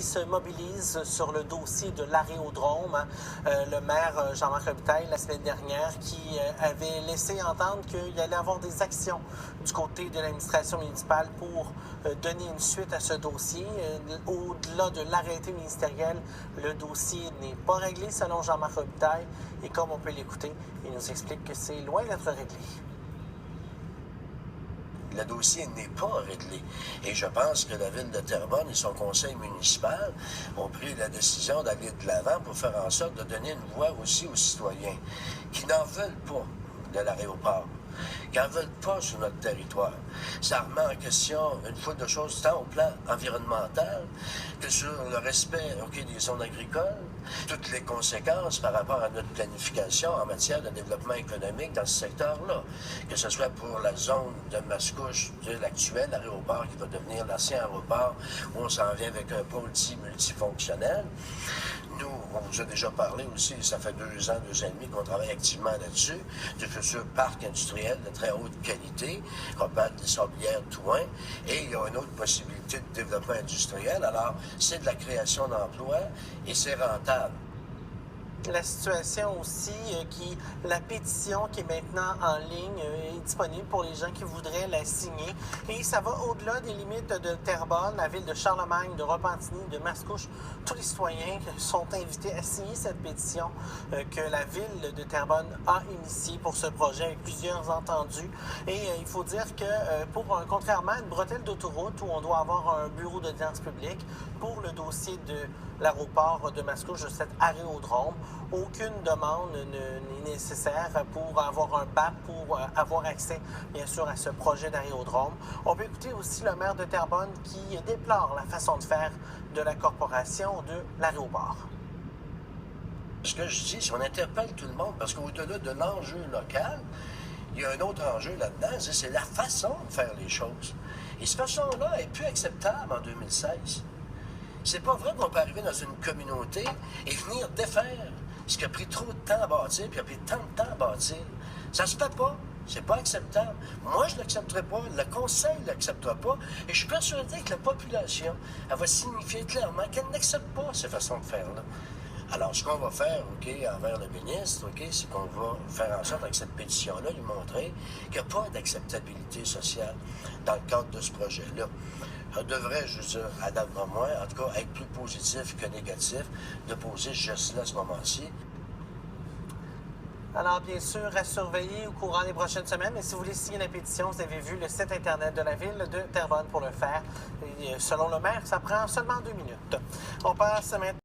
qui se mobilisent sur le dossier de l'aréodrome. Le maire Jean-Marc Robitaille, la semaine dernière, qui avait laissé entendre qu'il allait avoir des actions du côté de l'administration municipale pour donner une suite à ce dossier. Au-delà de l'arrêté ministériel, le dossier n'est pas réglé selon Jean-Marc Robitaille. Et comme on peut l'écouter, il nous explique que c'est loin d'être réglé. Le dossier n'est pas réglé. Et je pense que la ville de Terrebonne et son conseil municipal ont pris la décision d'aller de l'avant pour faire en sorte de donner une voix aussi aux citoyens qui n'en veulent pas de l'aéroport, qui n'en veulent pas sur notre territoire. Ça remet en question une foule de choses, tant au plan environnemental que sur le respect des zones agricoles, toutes les conséquences par rapport à notre planification en matière de développement économique dans ce secteur-là, que ce soit pour la zone de Mascouche, de l'actuel aéroport qui va devenir l'ancien aéroport, où on s'en vient avec un pôle dit multifonctionnel. Nous, on vous a déjà parlé aussi, ça fait 2 ans, 2 ans et demi qu'on travaille activement là-dessus, du futur parc industriel de très haute qualité, qu'on parle des sablières Touin, et il y a une autre possibilité de développement industriel. Alors, c'est de la création d'emplois et c'est rentable. La situation aussi, la pétition qui est maintenant en ligne est disponible pour les gens qui voudraient la signer. Et ça va au-delà des limites de Terrebonne, la ville de Charlemagne, de Repentigny, de Mascouche. Tous les citoyens sont invités à signer cette pétition que la ville de Terrebonne a initiée pour ce projet avec plusieurs entendus. Et il faut dire que contrairement à une bretelle d'autoroute où on doit avoir un bureau d'audience publique, pour le dossier de l'aéroport de Mascouche, de cet aréodrome, aucune demande n'est nécessaire pour avoir un BAP, pour avoir accès, bien sûr, à ce projet d'aréodrome. On peut écouter aussi le maire de Terrebonne qui déplore la façon de faire de la corporation de l'aéroport. Ce que je dis, c'est qu'on interpelle tout le monde, parce qu'au-delà de l'enjeu local, il y a un autre enjeu là-dedans, c'est la façon de faire les choses. Et cette façon-là est plus acceptable en 2016. C'est pas vrai qu'on peut arriver dans une communauté et venir défaire ce qui a pris trop de temps à bâtir, puis a pris tant de temps à bâtir. Ça se fait pas. C'est pas acceptable. Moi, je l'accepterai pas. Le conseil ne l'acceptera pas. Et je suis persuadé que la population, elle va signifier clairement qu'elle n'accepte pas ces façons de faire-là. Alors, ce qu'on va faire, envers le ministre, c'est qu'on va faire en sorte, avec cette pétition-là, lui montrer qu'il n'y a pas d'acceptabilité sociale dans le cadre de ce projet-là. Ça devrait, je veux dire, à moi, en tout cas, être plus positif que négatif de poser ce geste-là à ce moment-ci. Alors, bien sûr, à surveiller au courant des prochaines semaines. Mais si vous voulez signer la pétition, vous avez vu le site Internet de la ville de Terrebonne pour le faire. Et selon le maire, ça prend seulement 2 minutes. On passe maintenant.